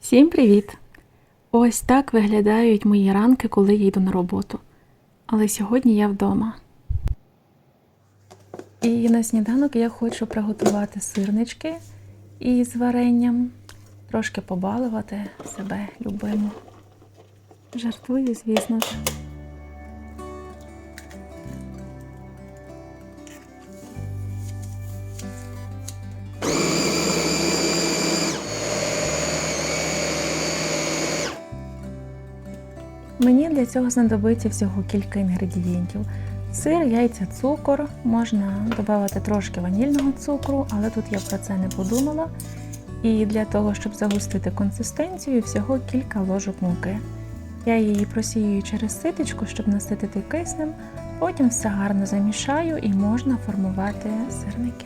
Всім привіт! Ось так виглядають мої ранки, коли я йду на роботу. Але сьогодні я вдома. І на сніданок я хочу приготувати сирнички із варенням, трошки побалувати себе любиму. Жартую, звісно ж. Мені для цього знадобиться всього кілька інгредієнтів. Сир, яйця, цукор, можна додати трошки ванільного цукру, але тут я про це не подумала. І для того, щоб загустити консистенцію, всього кілька ложок муки. Я її просію через ситечко, щоб наситити киснем, потім все гарно замішаю і можна формувати сирники.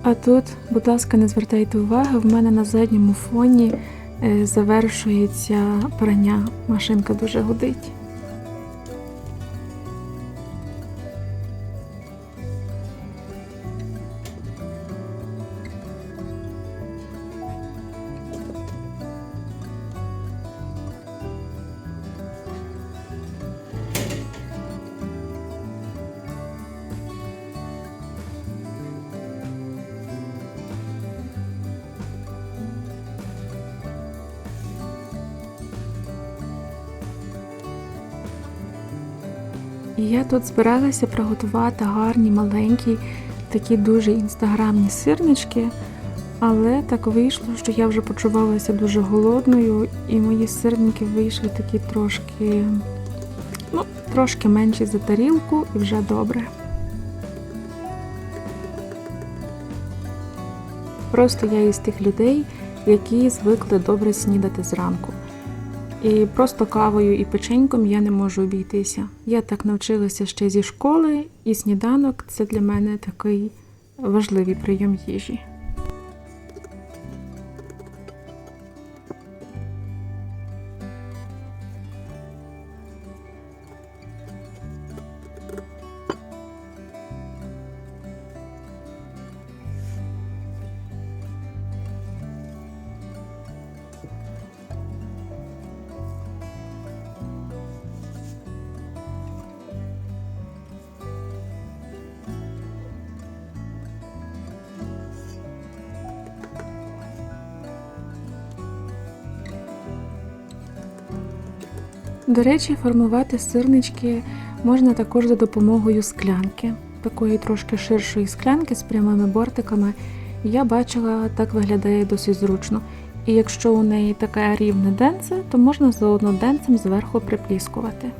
А тут, будь ласка, не звертайте уваги, в мене на задньому фоні завершується прання. Машинка дуже гудить. І я тут збиралася приготувати гарні, маленькі, такі дуже інстаграмні сирнички, але так вийшло, що я вже почувалася дуже голодною, і мої сирники вийшли такі трошки менші за тарілку, і вже добре. Просто я із тих людей, які звикли добре снідати зранку. І просто кавою і печеньком я не можу обійтися. Я так навчилася ще зі школи, і сніданок – це для мене такий важливий прийом їжі. До речі, формувати сирнички можна також за допомогою склянки. Такої трошки ширшої склянки з прямими бортиками. Я бачила, так виглядає досить зручно. І якщо у неї таке рівне денце, то можна заодно денцем зверху припліскувати.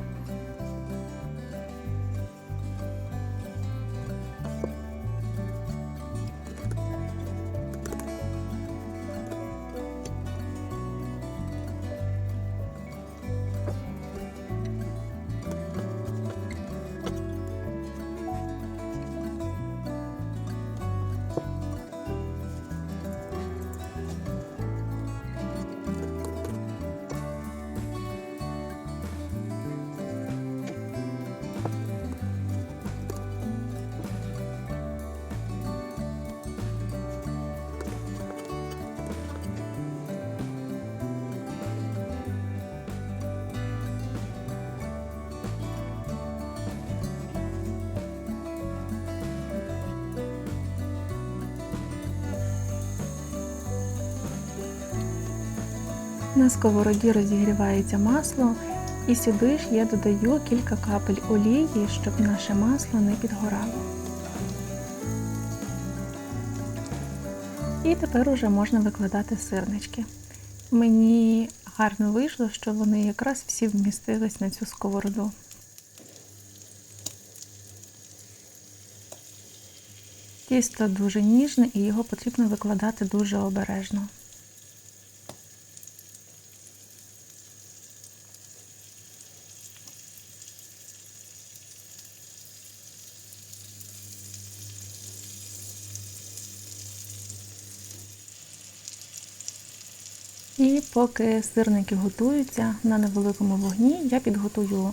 На сковороді розігрівається масло, і сюди ж я додаю кілька капель олії, щоб наше масло не підгорало. І тепер уже можна викладати сирнички. Мені гарно вийшло, що вони якраз всі вмістились на цю сковороду. Тісто дуже ніжне і його потрібно викладати дуже обережно. І поки сирники готуються на невеликому вогні, я підготую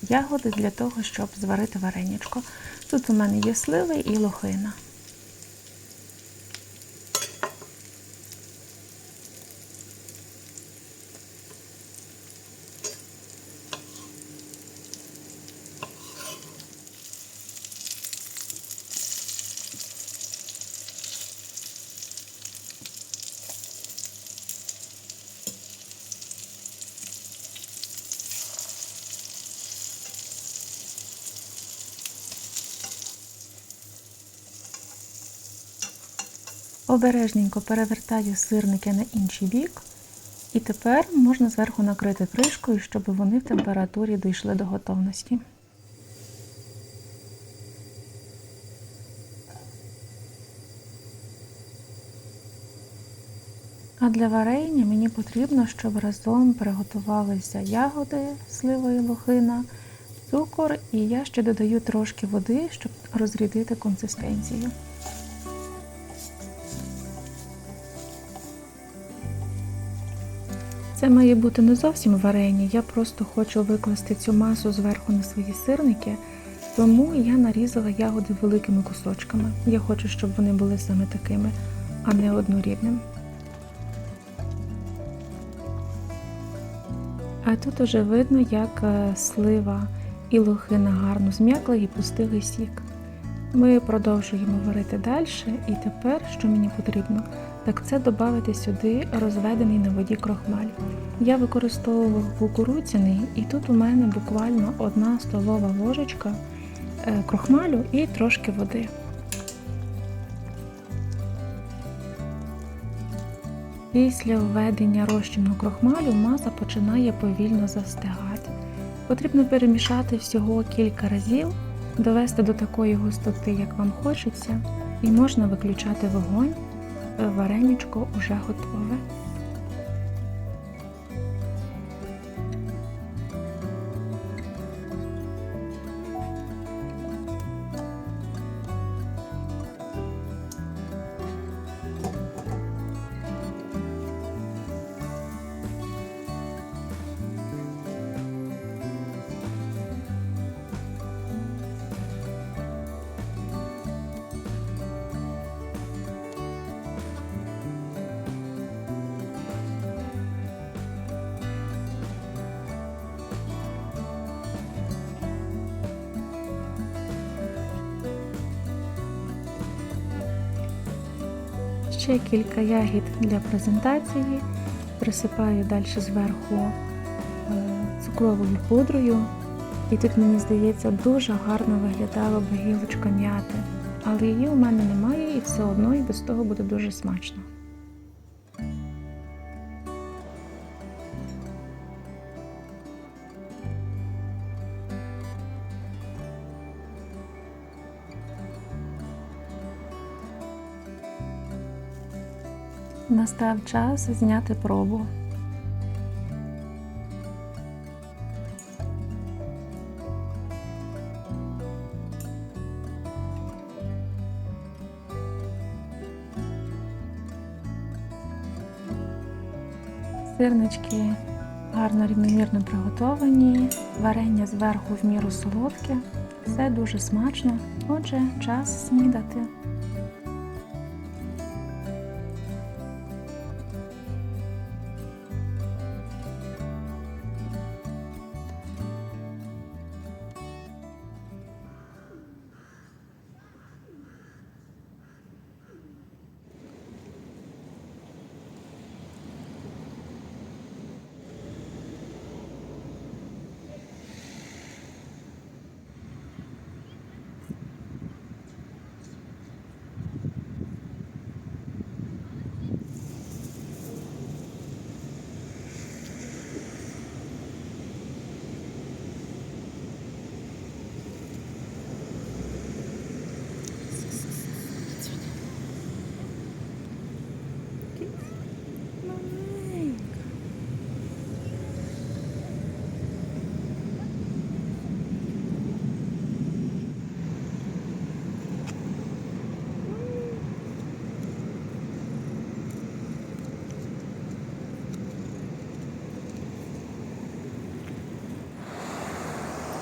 ягоди для того, щоб зварити вареничко. Тут у мене є сливи і лохина. Обережненько перевертаю сирники на інший бік. І тепер можна зверху накрити кришкою, щоб вони в температурі дійшли до готовності. А для варення мені потрібно, щоб разом приготувалися ягоди, слива і лохина, цукор, і я ще додаю трошки води, щоб розрідити консистенцію. Це має бути не зовсім варення, я просто хочу викласти цю масу зверху на свої сирники, тому я нарізала ягоди великими кусочками. Я хочу, щоб вони були саме такими, а не однорідними. А тут уже видно, як слива і лохина гарно зм'якли і пустили сік. Ми продовжуємо варити далі, і тепер, що мені потрібно, так це додати сюди розведений на воді крохмаль. Я використовував кукурудзяний, і тут у мене буквально 1 столова ложечка крохмалю і трошки води. Після введення розчину крохмалю маса починає повільно застигати. Потрібно перемішати всього кілька разів, довести до такої густоти, як вам хочеться, і можна виключати вогонь. Вареничко вже готове. Ще кілька ягід для презентації, присипаю далі зверху цукровою пудрою. І тут, мені здається, дуже гарно виглядала б гілочка м'яти, але її у мене немає і все одно і без того буде дуже смачно. Настав час зняти пробу. Сирнички гарно рівномірно приготовані, варення зверху в міру солодке, все дуже смачно, отже, час снідати.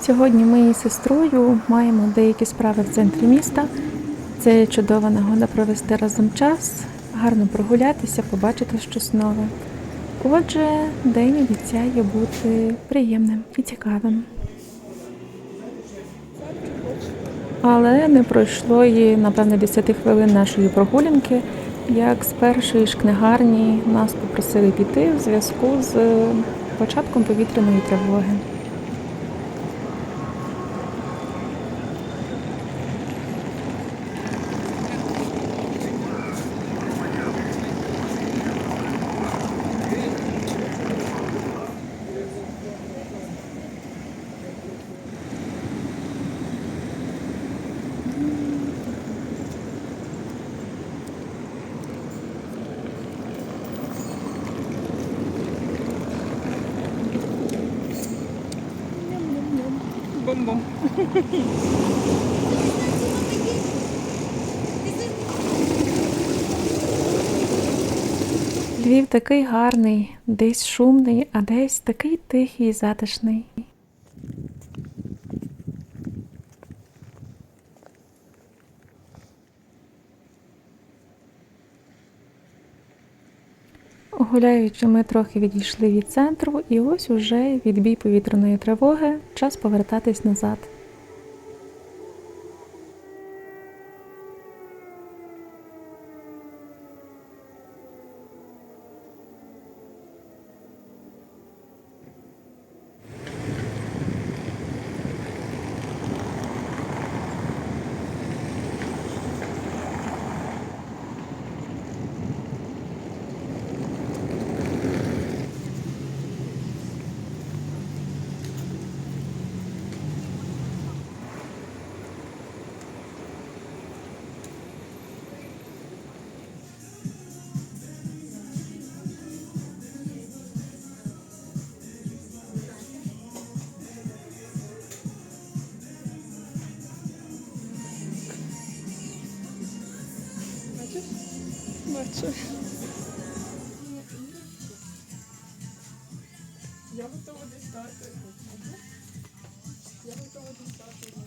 Сьогодні ми із сестрою маємо деякі справи в центрі міста. Це чудова нагода провести разом час, гарно прогулятися, побачити щось нове. Отже, день обіцяє бути приємним і цікавим. Але не пройшло і, напевне, 10 хвилин нашої прогулянки, як з першої ж книгарні нас попросили піти в зв'язку з початком повітряної тривоги. Бом-бом. Львів такий гарний, десь шумний, а десь такий тихий і затишний. Гуляючи, ми трохи відійшли від центру, і ось уже відбій повітряної тривоги, час повертатись назад. Бачу. Я готова дістати. Я готова дістати, не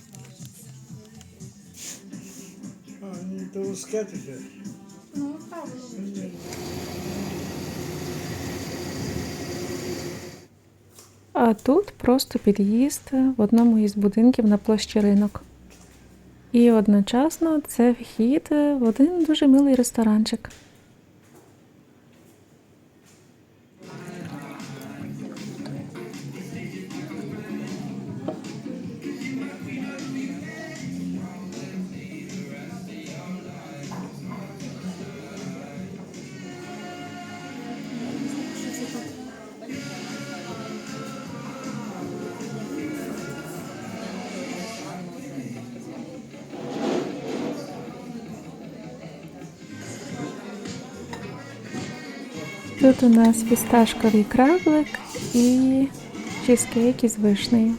знаю. То скетчі. Ну, так, воно. А тут просто під'їзд в одному із будинків на площі Ринок. І одночасно це вхід в один дуже милий ресторанчик. Тут у нас фісташковий кравлик і чизкейк із вишнею.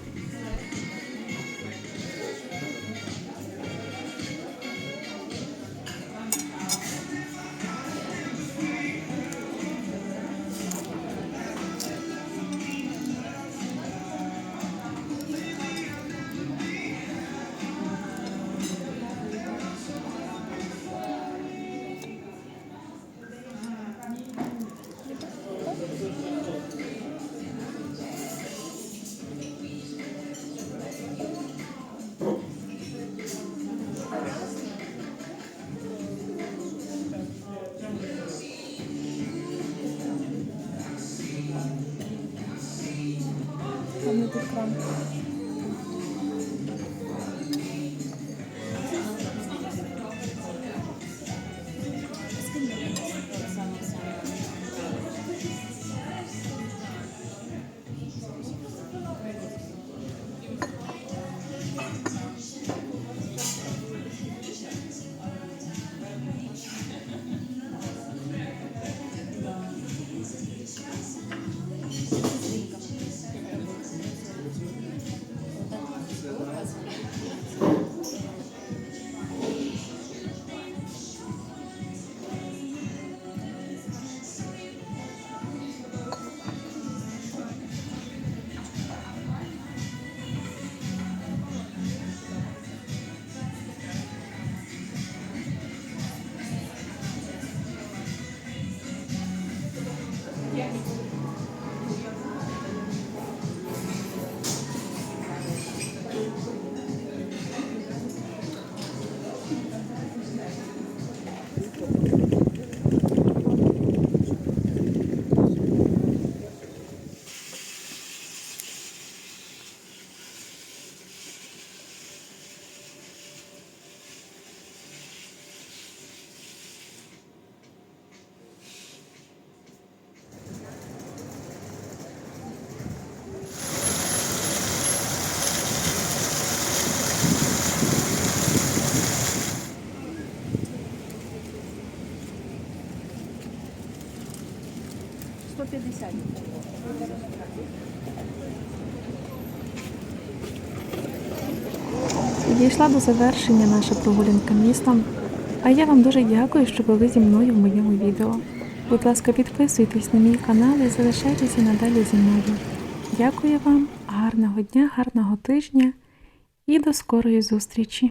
Там не тут кран. по 50. Дійшла до завершення наша прогулянка містом. А я вам дуже дякую, що були зі мною в моєму відео. Будь ласка, підписуйтесь на мій канал і залишайтеся надалі зі мною. Дякую вам, гарного дня, гарного тижня і до скорої зустрічі!